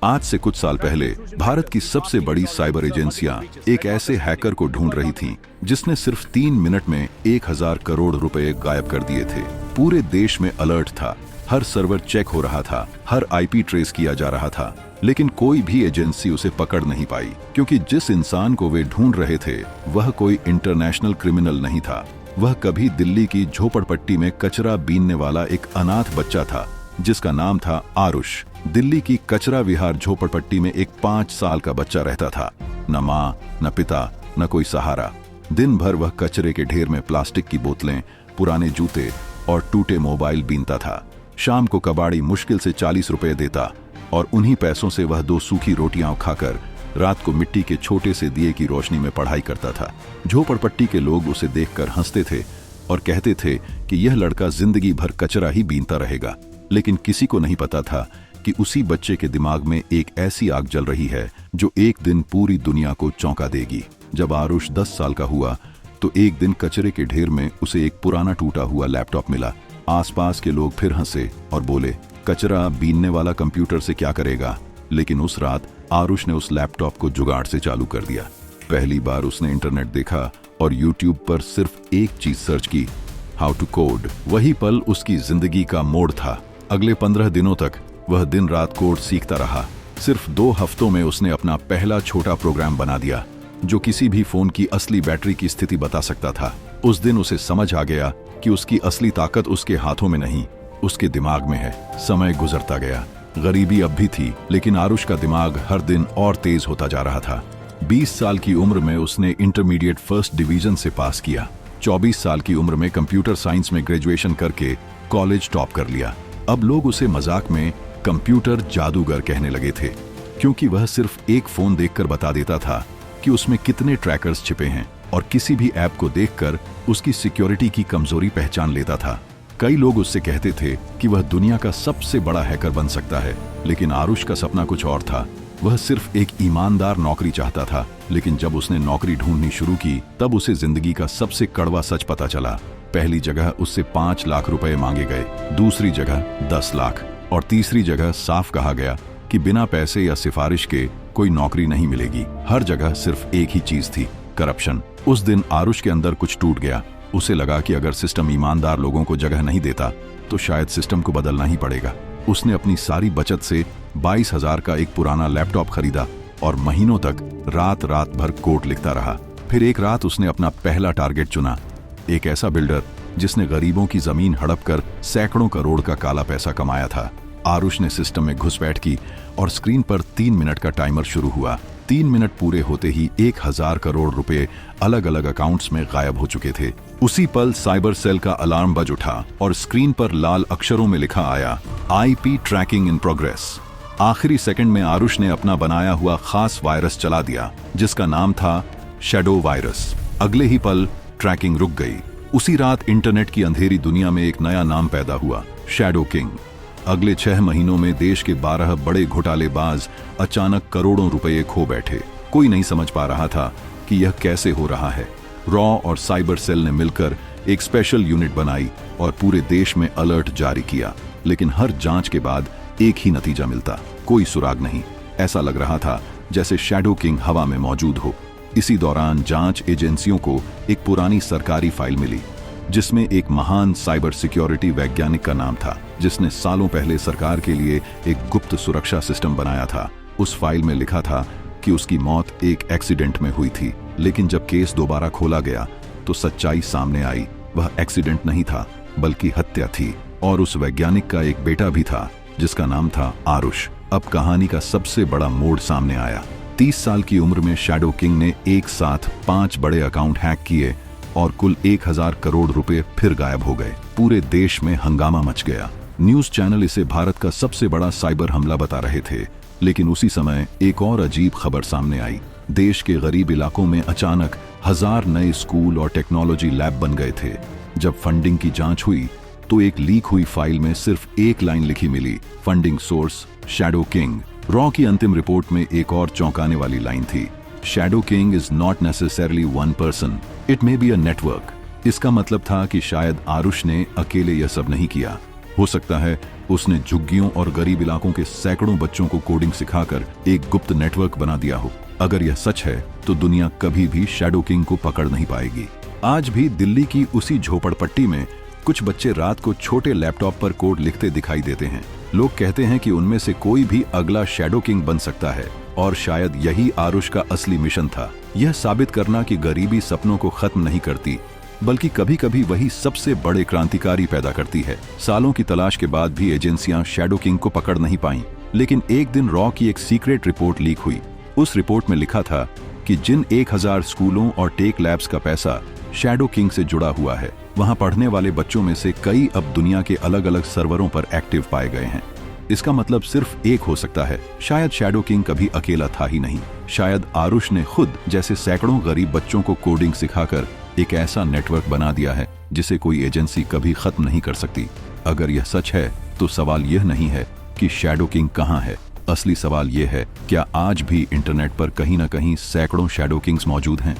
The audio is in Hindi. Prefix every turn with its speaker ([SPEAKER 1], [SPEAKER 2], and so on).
[SPEAKER 1] आज से कुछ साल पहले भारत की सबसे बड़ी साइबर एजेंसियां एक ऐसे हैकर को ढूंढ रही थीं, जिसने सिर्फ 3 मिनट में 1000 करोड़ रुपए गायब कर दिए थे। पूरे देश में अलर्ट था, हर सर्वर चेक हो रहा था, हर आईपी ट्रेस किया जा रहा था, लेकिन कोई भी एजेंसी उसे पकड़ नहीं पाई, क्योंकि जिस इंसान को वे ढूंढ रहे थे वह कोई इंटरनेशनल क्रिमिनल नहीं था। वह कभी दिल्ली की झोपड़पट्टी में कचरा बीनने वाला एक अनाथ बच्चा था, जिसका नाम था आरुष। दिल्ली की कचरा विहार झोपड़पट्टी में एक 5 साल का बच्चा रहता था। न माँ, न पिता, न कोई सहारा। दिन भर वह कचरे के ढेर में प्लास्टिक की बोतलें, पुराने जूते और टूटे मोबाइल बीनता था। शाम को कबाड़ी मुश्किल से 40 रुपए देता और उन्हीं पैसों से वह 2 सूखी रोटियां खाकर रात को मिट्टी के छोटे से दिए की रोशनी में पढ़ाई करता था। झोपड़पट्टी के लोग उसे देखकर हंसते थे और कहते थे कि यह लड़का जिंदगी भर कचरा ही बीनता रहेगा। लेकिन किसी को नहीं पता था कि उसी बच्चे के दिमाग में एक ऐसी आग जल रही है जो एक दिन पूरी दुनिया को चौंका देगी। जब आरुष 10 साल का हुआ तो एक दिन कचरे के ढेर में उसे एक पुराना टूटा हुआ लैपटॉप मिला। आसपास के लोग फिर हंसे और बोले, कचरा बीनने वाला कंप्यूटर से क्या करेगा। लेकिन उस रात आरुष ने उस लैपटॉप को जुगाड़ से चालू कर दिया। पहली बार उसने इंटरनेट देखा और यूट्यूब पर सिर्फ एक चीज सर्च की, हाउ टू कोड। वही पल उसकी जिंदगी का मोड़ था। अगले 15 दिनों तक वह दिन रात कोड सीखता रहा। सिर्फ 2 हफ्तों में उसने अपना पहला छोटा प्रोग्राम बना दिया, जो किसी भी फोन की असली बैटरी की स्थिति बता सकता था। उस दिन उसे समझ आ गया कि उसकी असली ताकत उसके हाथों में नहीं, उसके दिमाग में है। समय गुजरता गया, गरीबी अब भी थी, लेकिन आरुष का दिमाग हर दिन और तेज होता जा रहा था। 20 साल की उम्र में उसने इंटरमीडिएट फर्स्ट डिवीजन से पास किया। 24 साल की उम्र में कंप्यूटर साइंस में ग्रेजुएशन करके कॉलेज टॉप कर लिया। अब लोग उसे मजाक में कंप्यूटर जादूगर कहने लगे थे, क्योंकि वह सिर्फ एक फोन देखकर बता देता था कि उसमें कितने ट्रैकर्स छिपे हैं और किसी भी ऐप को देखकर उसकी सिक्योरिटी की कमजोरी पहचान लेता था। कई लोग उससे कहते थे कि वह दुनिया का सबसे बड़ा हैकर बन सकता है, लेकिन आरुष का सपना कुछ और था। वह सिर्फ एक ईमानदार नौकरी चाहता था। लेकिन जब उसने नौकरी ढूंढनी शुरू की, तब उसे जिंदगी का सबसे कड़वा सच पता चला। पहली जगह उससे 5 लाख रुपए मांगे गए, दूसरी जगह 10 लाख और तीसरी जगह साफ कहा गया कि बिना पैसे या सिफारिश के कोई नौकरी नहीं मिलेगी। हर जगह सिर्फ एक ही चीज थी, करप्शन। उस दिन आरुष के अंदर कुछ टूट गया। उसे लगा कि अगर सिस्टम ईमानदार लोगों को जगह नहीं देता तो शायद सिस्टम को बदलना ही पड़ेगा। उसने अपनी सारी बचत से 22,000 का एक पुराना लैपटॉप खरीदा और महीनों तक रात भर कोड लिखता रहा। फिर एक रात उसने अपना पहला टारगेट चुना, एक ऐसा बिल्डर जिसने गरीबों की जमीन हड़प कर सैकड़ों करोड़ का काला पैसा कमाया था। आरुष ने सिस्टम में घुसपैठ की और स्क्रीन पर 3 मिनट का टाइमर शुरू हुआ। 3 मिनट पूरे होते ही 1000 करोड़ रुपए अलग अलग अकाउंट्स में गायब हो चुके थे। उसी पल साइबर सेल का अलार्म बज उठा और स्क्रीन पर लाल अक्षरों में लिखा आया, आईपी ट्रैकिंग इन प्रोग्रेस। आखिरी सेकंड में आरुष ने अपना बनाया हुआ खास वायरस चला दिया, जिसका नाम था शैडो वायरस। अगले ही पल ट्रैकिंग रुक गई। उसी रात इंटरनेट की अंधेरी दुनिया में एक नया नाम पैदा हुआ, शैडो किंग। अगले 6 महीनों में देश के 12 बड़े घोटालेबाज अचानक करोड़ों रुपए खो बैठे। कोई नहीं समझ पा रहा था कि यह कैसे हो रहा है। रॉ और साइबर सेल ने मिलकर एक स्पेशल यूनिट बनाई और पूरे देश में अलर्ट जारी किया। लेकिन हर जांच के बाद एक ही नतीजा मिलता, कोई सुराग नहीं। ऐसा लग रहा था जैसे शैडो किंग हवा में मौजूद हो। इसी दौरान जांच एजेंसियों को एक पुरानी सरकारी फाइल मिली, जिसमें एक महान साइबर सिक्योरिटी वैज्ञानिक का नाम था, जिसने सालों पहले सरकार के लिए एक गुप्त सुरक्षा सिस्टम बनाया था। उस फाइल में लिखा था कि उसकी मौत एक एक्सीडेंट में हुई थी। लेकिन जब केस दोबारा खोला गया तो सच्चाई सामने आई। वह एक्सीडेंट नहीं था, बल्कि हत्या थी। और उस वैज्ञानिक का एक बेटा भी था, जिसका नाम था आरुष। अब कहानी का सबसे बड़ा मोड़ सामने आया। 30 साल की उम्र में शैडो किंग ने एक साथ 5 बड़े अकाउंट हैक किए और कुल 1000 करोड़ रुपए फिर गायब हो गए। पूरे देश में हंगामा मच गया। न्यूज चैनल इसे भारत का सबसे बड़ा साइबर हमला बता रहे थे। लेकिन उसी समय एक और अजीब खबर सामने आई। देश के गरीब इलाकों में अचानक 1000 नए स्कूल और टेक्नोलॉजी लैब बन गए थे। जब फंडिंग की जांच हुई तो एक लीक हुई फाइल में सिर्फ एक लाइन लिखी मिली, फंडिंग सोर्स शैडो किंग। रॉ की अंतिम रिपोर्ट में एक और चौंकाने वाली लाइन थी, shadow king is not necessarily one person, it may be a network. इसका मतलब था कि शायद आरुष ने अकेले यह सब नहीं किया। हो सकता है उसने झुग्गियों और गरीब इलाकों के सैकड़ों बच्चों को कोडिंग सिखाकर एक गुप्त नेटवर्क बना दिया हो। अगर यह सच है तो दुनिया कभी भी शैडो किंग को पकड़ नहीं पाएगी। आज भी दिल्ली की उसी झोपड़पट्टी में कुछ बच्चे रात को छोटे लैपटॉप पर कोड लिखते दिखाई देते हैं। लोग कहते हैं कि उनमें से कोई भी अगला शैडो किंग बन सकता है और शायद यही आरुष का असली मिशन था, यह साबित करना कि गरीबी सपनों को खत्म नहीं करती बल्कि कभी कभी वही सबसे बड़े क्रांतिकारी पैदा करती है। सालों की तलाश के बाद भी एजेंसियां शैडो किंग को पकड़ नहीं पाईं, लेकिन एक दिन रॉ की एक सीक्रेट रिपोर्ट लीक हुई। उस रिपोर्ट में लिखा था कि जिन 1000 स्कूलों और टेक लैब्स का पैसा शैडो किंग से जुड़ा हुआ है, वहां पढ़ने वाले बच्चों में से कई अब दुनिया के अलग अलग सर्वरों पर एक्टिव पाए गए हैं। इसका मतलब सिर्फ एक हो सकता है, शायद शैडो किंग कभी अकेला था ही नहीं। शायद आरुष ने खुद जैसे सैकड़ों गरीब बच्चों को कोडिंग सिखाकर एक ऐसा नेटवर्क बना दिया है जिसे कोई एजेंसी कभी खत्म नहीं कर सकती। अगर यह सच है तो सवाल यह नहीं है कि शैडो किंग कहां है, असली सवाल यह है क्या आज भी इंटरनेट पर कहीं ना कहीं सैकड़ों शैडो किंग्स मौजूद हैं।